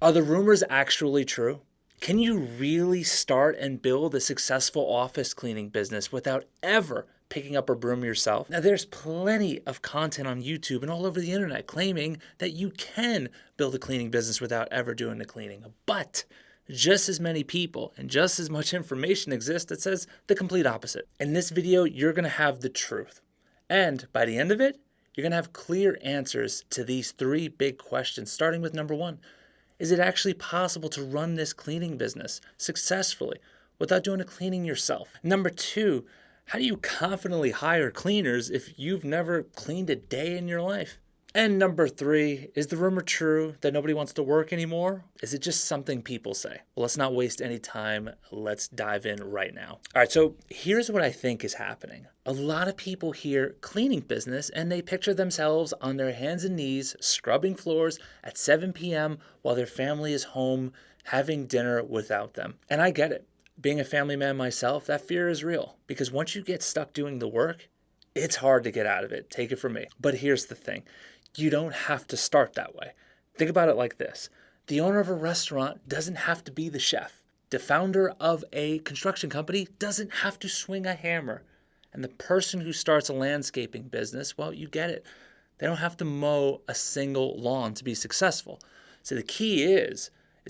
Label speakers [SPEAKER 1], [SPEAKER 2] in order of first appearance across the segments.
[SPEAKER 1] Are the rumors actually true? Can you really start and build a successful office cleaning business without ever picking up a broom yourself? Now, there's plenty of content on YouTube and all over the internet claiming that you can build a cleaning business without ever doing the cleaning. But just as many people and just as much information exists that says the complete opposite. In this video, you're going to have the truth. And by the end of it, you're going to have clear answers to these three big questions, starting with number one. Is it actually possible to run this cleaning business successfully without doing the cleaning yourself? Number two, how do you confidently hire cleaners if you've never cleaned a day in your life? And number three, is the rumor true that nobody wants to work anymore? Is it just something people say? Well, let's not waste any time. Let's dive in right now. All right, so here's what I think is happening. A lot of people hear cleaning business and they picture themselves on their hands and knees scrubbing floors at 7 p.m. while their family is home having dinner without them. And I get it. Being a family man myself, that fear is real because once you get stuck doing the work, it's hard to get out of it. Take it from me. But here's the thing. You don't have to start that way. Think about it like this. The owner of a restaurant doesn't have to be the chef. The founder of a construction company doesn't have to swing a hammer. And the person who starts a landscaping business, well, you get it. They don't have to mow a single lawn to be successful. So the key is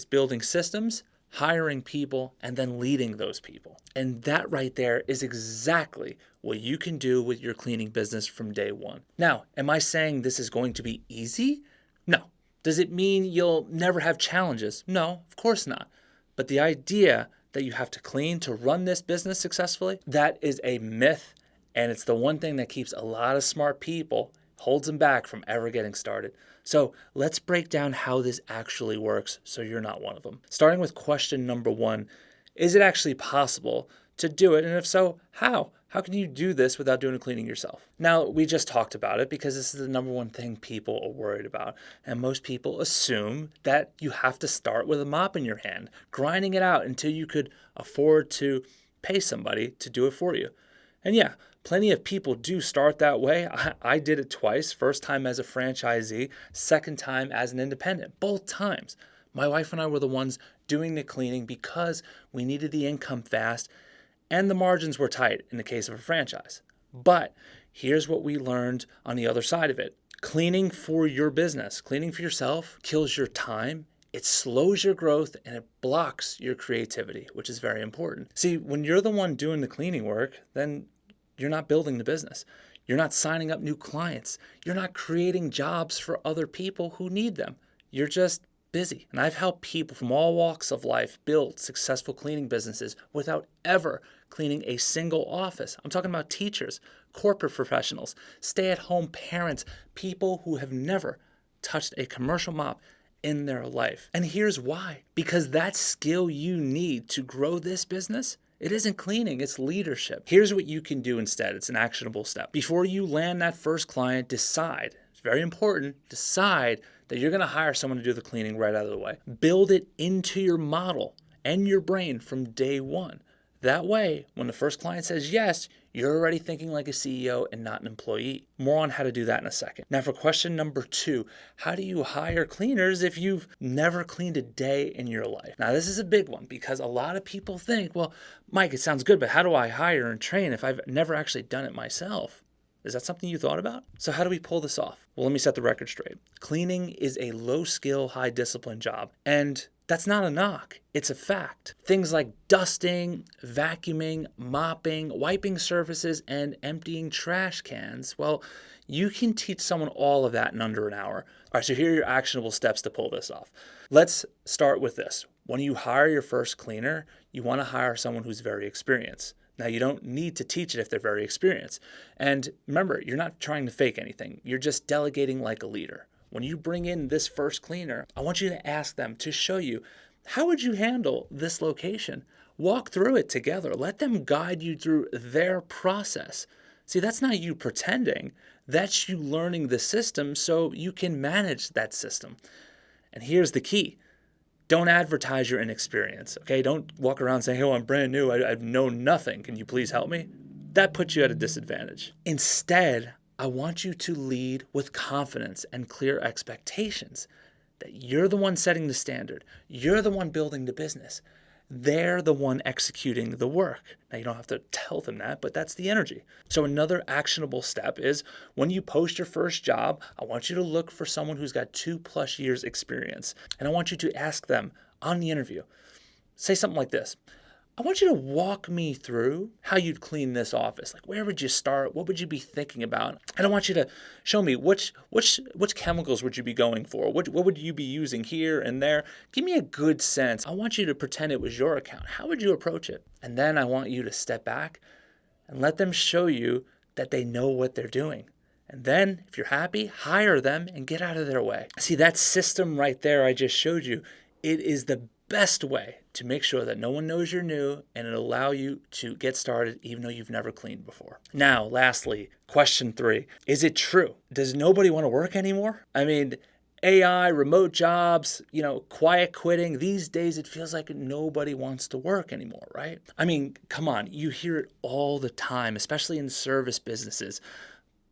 [SPEAKER 1] building systems, hiring people, and then leading those people. And that right there is exactly what you can do with your cleaning business from day one. Now, am I saying this is going to be easy? No. Does it mean you'll never have challenges? No, of course not. But the idea that you have to clean to run this business successfully, that is a myth. And it's the one thing that keeps a lot of smart people, holds them back from ever getting started. So let's break down how this actually works so you're not one of them. Starting with question number one, is it actually possible to do it? And if so, how? How can you do this without doing the cleaning yourself? Now, we just talked about it because this is the number one thing people are worried about. And most people assume that you have to start with a mop in your hand, grinding it out until you could afford to pay somebody to do it for you. And yeah, plenty of people do start that way. I did it twice, first time as a franchisee, second time as an independent, both times. My wife and I were the ones doing the cleaning because we needed the income fast and the margins were tight in the case of a franchise. But here's what we learned on the other side of it. Cleaning for your business, cleaning for yourself kills your time. It slows your growth and it blocks your creativity, which is very important. See, when you're the one doing the cleaning work, then you're not building the business. You're not signing up new clients. You're not creating jobs for other people who need them. You're just busy. And I've helped people from all walks of life build successful cleaning businesses without ever cleaning a single office. I'm talking about teachers, corporate professionals, stay-at-home parents, people who have never touched a commercial mop in their life. And here's why. Because that skill you need to grow this business, it isn't cleaning, it's leadership. Here's what you can do instead. It's an actionable step. Before you land that first client, decide, it's very important, decide that you're going to hire someone to do the cleaning right out of the way. Build it into your model and your brain from day one. That way, when the first client says yes, you're already thinking like a CEO and not an employee. More on how to do that in a second. Now for question number two, how do you hire cleaners if you've never cleaned a day in your life? Now this is a big one because a lot of people think, well, Mike, it sounds good, but how do I hire and train if I've never actually done it myself? Is that something you thought about? So how do we pull this off? Well, let me set the record straight. Cleaning is a low-skill, high-discipline job, and that's not a knock. It's a fact. Things like dusting, vacuuming, mopping, wiping surfaces, and emptying trash cans, well, you can teach someone all of that in under an hour. All right, so here are your actionable steps to pull this off. Let's start with this. When you hire your first cleaner, you want to hire someone who's very experienced. Now, you don't need to teach it if they're very experienced. And remember, you're not trying to fake anything. You're just delegating like a leader. When you bring in this first cleaner, I want you to ask them to show you, how would you handle this location? Walk through it together. Let them guide you through their process. See, that's not you pretending. That's you learning the system so you can manage that system. And here's the key. Don't advertise your inexperience, okay? Don't walk around saying, oh, I'm brand new. I've known nothing. Can you please help me? That puts you at a disadvantage. Instead, I want you to lead with confidence and clear expectations. that you're the one setting the standard. You're the one building the business. They're the one executing the work. Now, you don't have to tell them that, but that's the energy. So another actionable step is when you post your first job, I want you to look for someone who's got 2+ years experience. And I want you to ask them on the interview, say something like this. I want you to walk me through how you'd clean this office. Like, where would you start? What would you be thinking about? And I want you to show me which chemicals would you be going for? What would you be using here and there? Give me a good sense. I want you to pretend it was your account. How would you approach it? And then I want you to step back and let them show you that they know what they're doing. And then, if you're happy, hire them and get out of their way. See, that system right there I just showed you, it is the best way to make sure that no one knows you're new, and it'll allow you to get started even though you've never cleaned before. Now, lastly, question 3. Is it true? Does nobody want to work anymore? I mean, AI, remote jobs, quiet quitting. These days, it feels like nobody wants to work anymore, right? I mean, come on, you hear it all the time, especially in service businesses.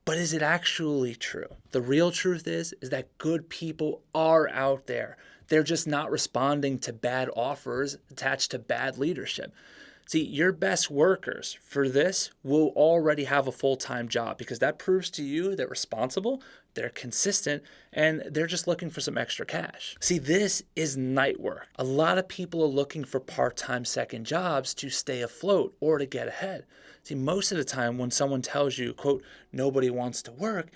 [SPEAKER 1] But is it actually true? The real truth is that good people are out there. They're just not responding to bad offers attached to bad leadership. See, your best workers for this will already have a full-time job because that proves to you they're responsible, they're consistent, and they're just looking for some extra cash. See, this is night work. A lot of people are looking for part-time second jobs to stay afloat or to get ahead. See, most of the time when someone tells you, quote, nobody wants to work,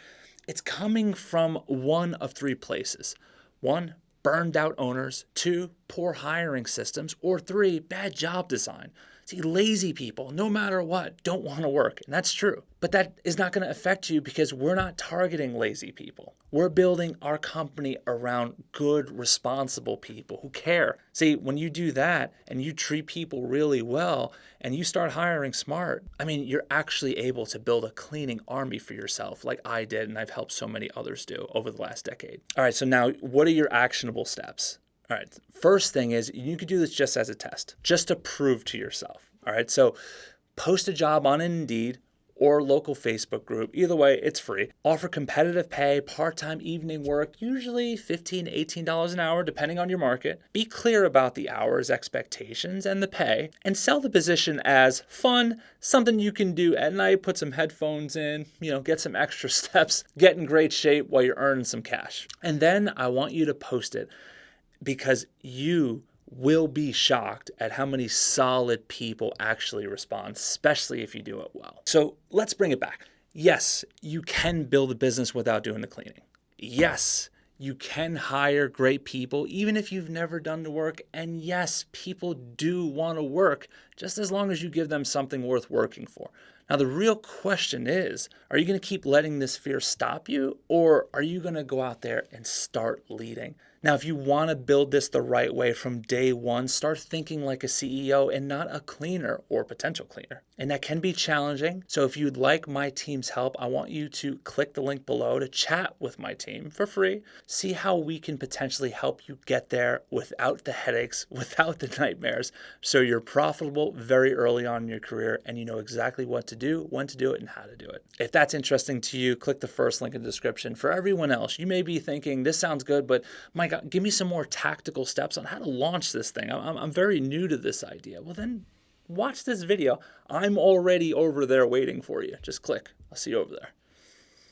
[SPEAKER 1] it's coming from one of 3 places. 1, burned out owners. 2, poor hiring systems. Or 3, bad job design. See, lazy people, no matter what, don't want to work. And that's true. But that is not going to affect you because we're not targeting lazy people. We're building our company around good, responsible people who care. See, when you do that and you treat people really well and you start hiring smart, I mean, you're actually able to build a cleaning army for yourself like I did and I've helped so many others do over the last decade. All right, so now what are your actionable steps? All right, first thing is you could do this just as a test, just to prove to yourself. All right, so post a job on Indeed or local Facebook group. Either way, it's free. Offer competitive pay, part-time evening work, usually $15 to $18 an hour, depending on your market. Be clear about the hours, expectations, and the pay, and sell the position as fun, something you can do at night, put some headphones in, get some extra steps, get in great shape while you're earning some cash. And then I want you to post it because you will be shocked at how many solid people actually respond, especially if you do it well. So let's bring it back. Yes, you can build a business without doing the cleaning. Yes, you can hire great people even if you've never done the work. And yes, people do want to work just as long as you give them something worth working for. Now, the real question is, are you going to keep letting this fear stop you, or are you going to go out there and start leading? Now, if you want to build this the right way from day one, start thinking like a CEO and not a cleaner or potential cleaner. And that can be challenging. So if you'd like my team's help, I want you to click the link below to chat with my team for free. See how we can potentially help you get there without the headaches, without the nightmares, so you're profitable very early on in your career and you know exactly what to do, when to do it, and how to do it. If that's interesting to you, click the first link in the description. For everyone else, you may be thinking, this sounds good, but my God, give me some more tactical steps on how to launch this thing. I'm very new to this idea. Well, then watch this video. I'm already over there waiting for you. Just click. I'll see you over there.